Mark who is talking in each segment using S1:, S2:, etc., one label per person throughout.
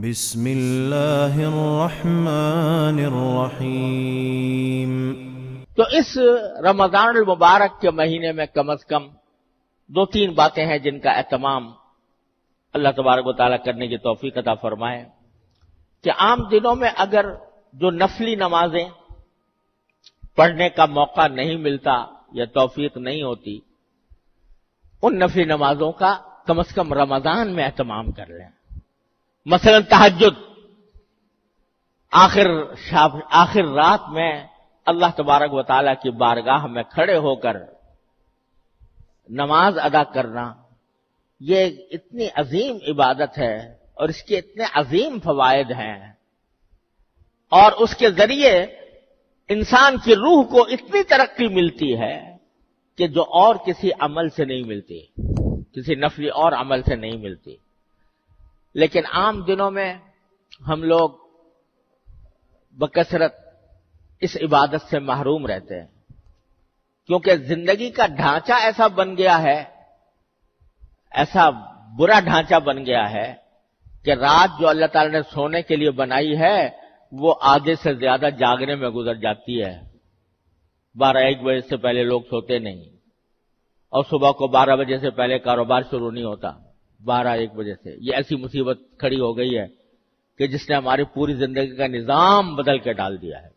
S1: بسم اللہ الرحمن الرحیم۔
S2: تو اس رمضان المبارک کے مہینے میں کم از کم 2-3 باتیں ہیں جن کا اہتمام اللہ تبارک و تعالیٰ کرنے کی توفیق عطا فرمائے کہ عام دنوں میں اگر جو نفلی نمازیں پڑھنے کا موقع نہیں ملتا یا توفیق نہیں ہوتی، ان نفلی نمازوں کا کم از کم رمضان میں اہتمام کر لیں۔ مثلا تہجد، آخر رات میں اللہ تبارک و تعالیٰ کی بارگاہ میں کھڑے ہو کر نماز ادا کرنا، یہ اتنی عظیم عبادت ہے اور اس کے اتنے عظیم فوائد ہیں، اور اس کے ذریعے انسان کی روح کو اتنی ترقی ملتی ہے کہ جو اور کسی عمل سے نہیں ملتی، کسی نفلی اور عمل سے نہیں ملتی۔ لیکن عام دنوں میں ہم لوگ بکثرت اس عبادت سے محروم رہتے ہیں، کیونکہ زندگی کا ڈھانچہ ایسا بن گیا ہے، ایسا برا ڈھانچہ بن گیا ہے کہ رات جو اللہ تعالی نے سونے کے لیے بنائی ہے وہ آدھے سے زیادہ جاگنے میں گزر جاتی ہے۔ 12-1 بجے سے پہلے لوگ سوتے نہیں، اور صبح کو 12 بجے سے پہلے کاروبار شروع نہیں ہوتا، 12-1 بجے سے۔ یہ ایسی مصیبت کھڑی ہو گئی ہے کہ جس نے ہماری پوری زندگی کا نظام بدل کے ڈال دیا ہے۔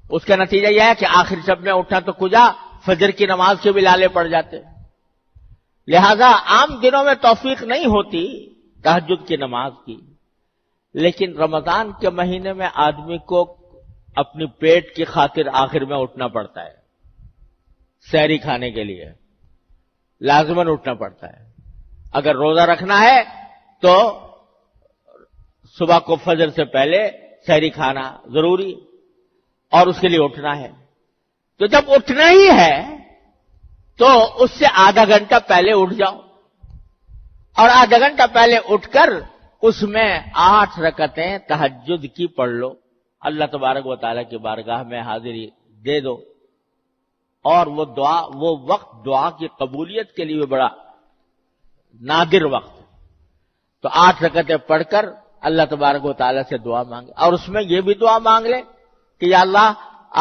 S2: اس کا نتیجہ یہ ہے کہ آخر شب میں اٹھنا تو کجا، فجر کی نماز کے بھی لالے پڑ جاتے، لہذا عام دنوں میں توفیق نہیں ہوتی تہجد کی نماز کی۔ لیکن رمضان کے مہینے میں آدمی کو اپنی پیٹ کی خاطر آخر میں اٹھنا پڑتا ہے، سحری کھانے کے لیے لازماً اٹھنا پڑتا ہے۔ اگر روزہ رکھنا ہے تو صبح کو فجر سے پہلے سحری کھانا ضروری، اور اس کے لیے اٹھنا ہے۔ تو جب اٹھنا ہی ہے تو اس سے آدھا گھنٹہ پہلے اٹھ جاؤ، اور آدھا گھنٹہ پہلے اٹھ کر اس میں 8 رکعتیں تہجد کی پڑھ لو، اللہ تبارک و تعالیٰ کی بارگاہ میں حاضری دے دو، اور وہ وقت دعا کی قبولیت کے لیے بڑا نادر وقت، تو 8 رکعتیں پڑھ کر اللہ تبارک و تعالیٰ سے دعا مانگے، اور اس میں یہ بھی دعا مانگ لے کہ یا اللہ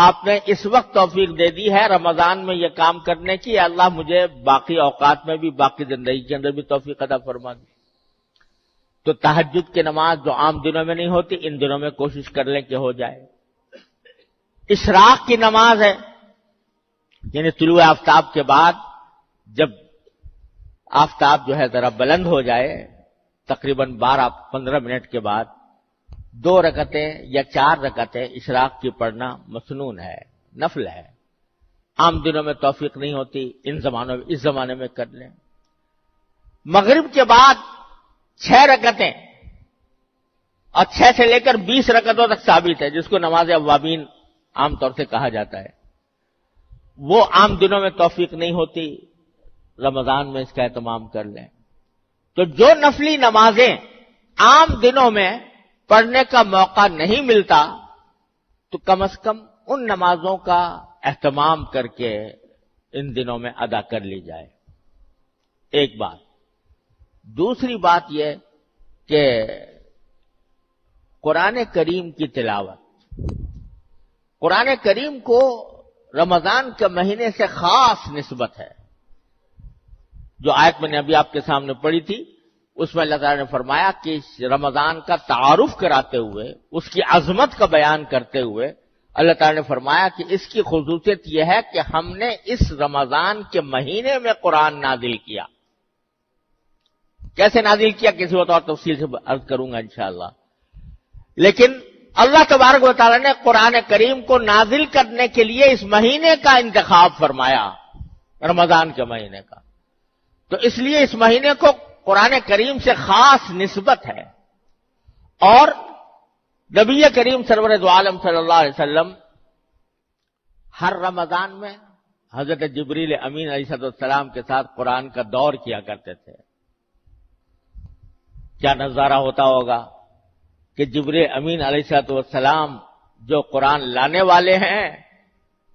S2: آپ نے اس وقت توفیق دے دی ہے رمضان میں یہ کام کرنے کی، یا اللہ مجھے باقی اوقات میں بھی، باقی زندگی کے اندر بھی توفیق عطا فرما دی۔ تو تہجد کی نماز جو عام دنوں میں نہیں ہوتی، ان دنوں میں کوشش کر لیں کہ ہو جائے۔ اشراق کی نماز ہے، یعنی طلوع آفتاب کے بعد جب آفتاب جو ہے ذرا بلند ہو جائے، تقریباً 12-15 منٹ کے بعد 2 رکعتیں یا 4 رکعتیں اشراق کی پڑھنا مسنون ہے، نفل ہے۔ عام دنوں میں توفیق نہیں ہوتی، اس زمانے میں کر لیں۔ مغرب کے بعد 6 رکعتیں، اور 6 سے لے کر 20 رکعتوں تک ثابت ہے، جس کو نماز اوابین عام طور سے کہا جاتا ہے۔ وہ عام دنوں میں توفیق نہیں ہوتی، رمضان میں اس کا اہتمام کر لیں۔ تو جو نفلی نمازیں عام دنوں میں پڑھنے کا موقع نہیں ملتا، تو کم از کم ان نمازوں کا اہتمام کر کے ان دنوں میں ادا کر لی جائے، ایک بات۔ دوسری بات یہ کہ قرآن کریم کی تلاوت، قرآن کریم کو رمضان کے مہینے سے خاص نسبت ہے۔ جو آیت میں نے ابھی آپ کے سامنے پڑھی تھی، اس میں اللہ تعالیٰ نے فرمایا کہ رمضان کا تعارف کراتے ہوئے، اس کی عظمت کا بیان کرتے ہوئے اللہ تعالیٰ نے فرمایا کہ اس کی خصوصیت یہ ہے کہ ہم نے اس رمضان کے مہینے میں قرآن نازل کیا۔ کیسے نازل کیا کسی وقت اور تفصیل سے عرض کروں گا انشاءاللہ، لیکن اللہ تبارک و تعالیٰ نے قرآن کریم کو نازل کرنے کے لیے اس مہینے کا انتخاب فرمایا، رمضان کے مہینے کا۔ تو اس لیے اس مہینے کو قرآن کریم سے خاص نسبت ہے، اور نبی کریم سرور دو عالم صلی اللہ علیہ وسلم ہر رمضان میں حضرت جبریل امین علیہ السلام کے ساتھ قرآن کا دور کیا کرتے تھے۔ کیا نظارہ ہوتا ہوگا کہ جبریل امین علیہ السلام جو قرآن لانے والے ہیں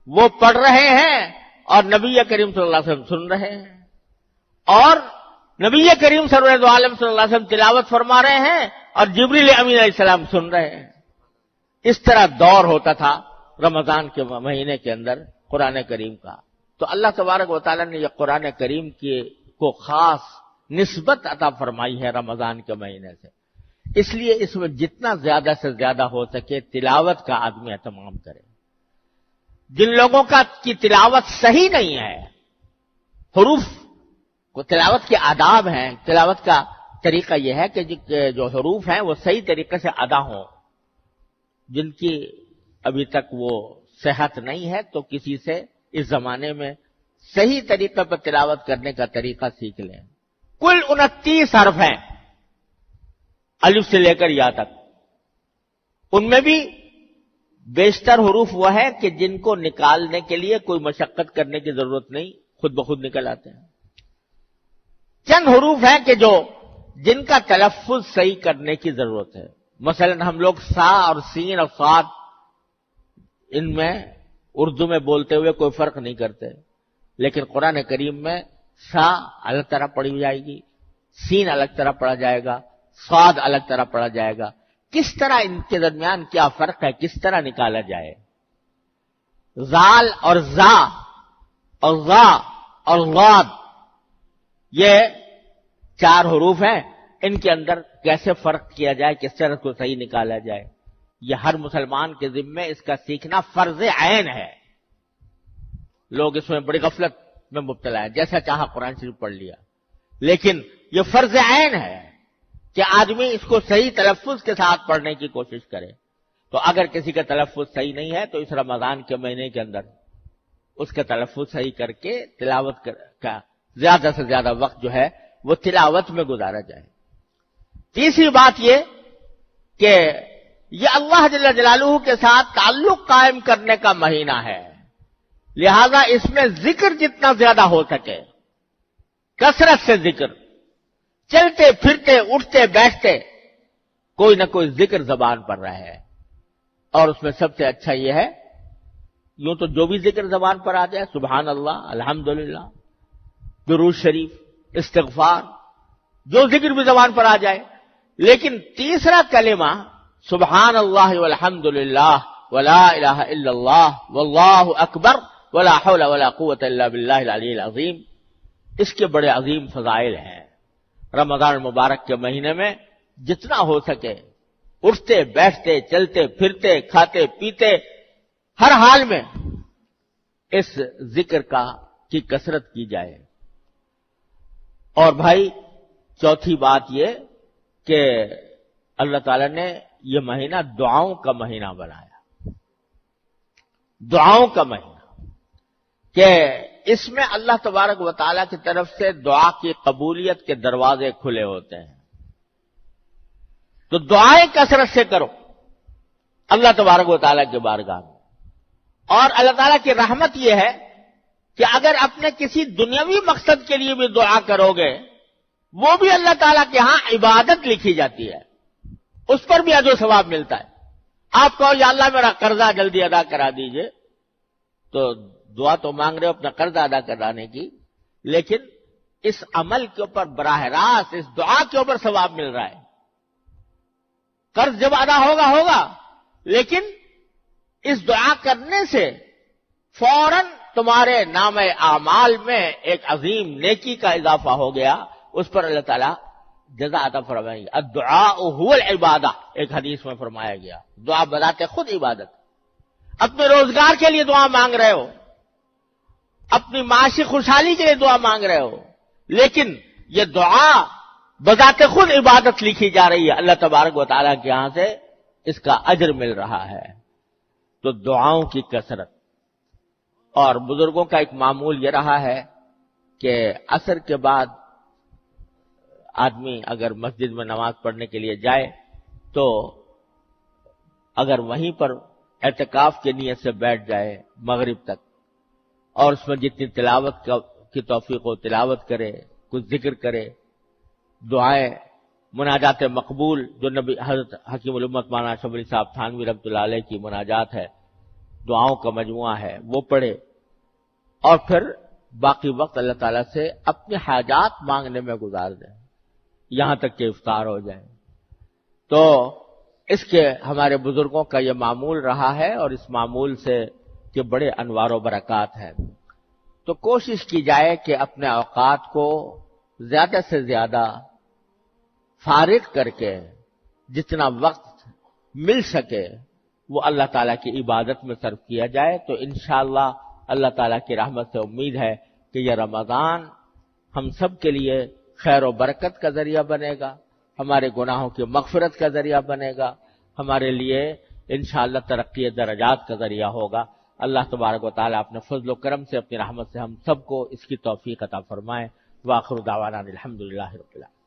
S2: وہ پڑھ رہے ہیں، اور نبی کریم صلی اللہ علیہ وسلم سن رہے ہیں، اور نبی کریم سرور دو عالم صلی اللہ علیہ وسلم تلاوت فرما رہے ہیں اور جبریل امین علیہ السلام سن رہے ہیں. اس طرح دور ہوتا تھا رمضان کے مہینے کے اندر قرآن کریم کا. تو اللہ تبارک و تعالیٰ نے یہ قرآن کریم کو خاص نسبت عطا فرمائی ہے رمضان کے مہینے سے. اس لیے اس میں جتنا زیادہ سے زیادہ ہو سکے تلاوت کا آدمی اہتمام کرے. جن لوگوں کی تلاوت صحیح نہیں ہے، حروف کو تلاوت کے آداب ہیں، تلاوت کا طریقہ یہ ہے کہ جو حروف ہیں وہ صحیح طریقے سے ادا ہوں. جن کی ابھی تک وہ صحت نہیں ہے تو کسی سے اس زمانے میں صحیح طریقے پر تلاوت کرنے کا طریقہ سیکھ لیں. کل 29 حرف ہیں الف سے لے کر یا تک. ان میں بھی بیشتر حروف وہ ہے کہ جن کو نکالنے کے لیے کوئی مشقت کرنے کی ضرورت نہیں، خود بخود نکل آتے ہیں. چند حروف ہیں کہ جن کا تلفظ صحیح کرنے کی ضرورت ہے. مثلا ہم لوگ سا اور سین اور صاد ان میں اردو میں بولتے ہوئے کوئی فرق نہیں کرتے، لیکن قرآن کریم میں سا الگ طرح پڑھی جائے گی، سین الگ طرح پڑھا جائے گا، صاد الگ طرح پڑھا جائے گا. کس طرح ان کے درمیان کیا فرق ہے، کس طرح نکالا جائے. زال اور زا اور غا اور غاد یہ 4 حروف ہیں، ان کے اندر کیسے فرق کیا جائے، کس طرح کو صحیح نکالا جائے. یہ ہر مسلمان کے ذمے اس کا سیکھنا فرض عین ہے. لوگ اس میں بڑی غفلت میں مبتلا ہیں، جیسا چاہا قرآن شریف پڑھ لیا، لیکن یہ فرض عین ہے کہ آدمی اس کو صحیح تلفظ کے ساتھ پڑھنے کی کوشش کرے. تو اگر کسی کا تلفظ صحیح نہیں ہے تو اس رمضان کے مہینے کے اندر اس کا تلفظ صحیح کر کے تلاوت کا زیادہ سے زیادہ وقت جو ہے وہ تلاوت میں گزارا جائے. تیسری بات یہ کہ یہ اللہ جل جلالہ کے ساتھ تعلق قائم کرنے کا مہینہ ہے، لہذا اس میں ذکر جتنا زیادہ ہو سکے، کثرت سے ذکر، چلتے پھرتے اٹھتے بیٹھتے کوئی نہ کوئی ذکر زبان پر رہا ہے. اور اس میں سب سے اچھا یہ ہے، یوں تو جو بھی ذکر زبان پر آ جائے، سبحان اللہ، الحمدللہ، درود شریف، استغفار، جو ذکر بھی زبان پر آ جائے، لیکن تیسرا کلمہ سبحان اللہ والحمدللہ ولا الہ الا اللہ واللہ اکبر ولا حول ولا قوت الا باللہ العلی العظیم، اس کے بڑے عظیم فضائل ہیں. رمضان المبارک کے مہینے میں جتنا ہو سکے اٹھتے بیٹھتے چلتے پھرتے کھاتے پیتے ہر حال میں اس ذکر کی کثرت کی جائے. اور بھائی چوتھی بات یہ کہ اللہ تعالی نے یہ مہینہ دعاؤں کا مہینہ بنایا، دعاؤں کا مہینہ، کہ اس میں اللہ تبارک و تعالیٰ کی طرف سے دعا کی قبولیت کے دروازے کھلے ہوتے ہیں. تو دعائیں کثرت سے کرو اللہ تبارک و تعالیٰ کے بارگاہ میں. اور اللہ تعالیٰ کی رحمت یہ ہے کہ اگر اپنے کسی دنیاوی مقصد کے لیے بھی دعا کرو گے، وہ بھی اللہ تعالیٰ کے ہاں عبادت لکھی جاتی ہے، اس پر بھی اجر و ثواب ملتا ہے. آپ کہو یا اللہ میرا قرضہ جلدی ادا کرا دیجئے، تو دعا تو مانگ رہے ہو اپنا قرض ادا کرانے کی، لیکن اس عمل کے اوپر براہ راست اس دعا کے اوپر ثواب مل رہا ہے. قرض جب ادا ہوگا، لیکن اس دعا کرنے سے فوراً تمہارے نام اعمال میں ایک عظیم نیکی کا اضافہ ہو گیا، اس پر اللہ تعالیٰ جزا عطا فرمائے گا. الدعاء هو العبادہ، ایک حدیث میں فرمایا گیا. دعا بذات خود عبادت. اپنے روزگار کے لیے دعا مانگ رہے ہو، اپنی معاشی خوشحالی کے لیے دعا مانگ رہے ہو، لیکن یہ دعا بذات خود عبادت لکھی جا رہی ہے، اللہ تبارک و تعالیٰ کے یہاں سے اس کا اجر مل رہا ہے. تو دعاؤں کی کثرت. اور بزرگوں کا ایک معمول یہ رہا ہے کہ عصر کے بعد آدمی اگر مسجد میں نماز پڑھنے کے لیے جائے تو اگر وہیں پر اعتکاف کی نیت سے بیٹھ جائے مغرب تک، اور اس میں جتنی تلاوت کی توفیق ہو تلاوت کرے، کچھ ذکر کرے، دعائیں، مناجات مقبول جو نبی حضرت حکیم الامت مولانا اشرف علی صاحب تھانوی رحمۃ اللہ علیہ کی مناجات ہے، دعاؤں کا مجموعہ ہے، وہ پڑھے، اور پھر باقی وقت اللہ تعالیٰ سے اپنے حاجات مانگنے میں گزار دیں یہاں تک کہ افطار ہو جائے. تو اس کے ہمارے بزرگوں کا یہ معمول رہا ہے اور اس معمول سے کہ بڑے انوار و برکات ہیں. تو کوشش کی جائے کہ اپنے اوقات کو زیادہ سے زیادہ فارغ کر کے جتنا وقت مل سکے وہ اللہ تعالیٰ کی عبادت میں صرف کیا جائے. تو انشاءاللہ اللہ تعالیٰ کی رحمت سے امید ہے کہ یہ رمضان ہم سب کے لیے خیر و برکت کا ذریعہ بنے گا، ہمارے گناہوں کی مغفرت کا ذریعہ بنے گا، ہمارے لیے انشاءاللہ ترقی درجات کا ذریعہ ہوگا. اللہ تبارک و تعالیٰ اپنے فضل و کرم سے اپنی رحمت سے ہم سب کو اس کی توفیق عطا فرمائے. وآخر دعوانا الحمدللہ رب العالمین.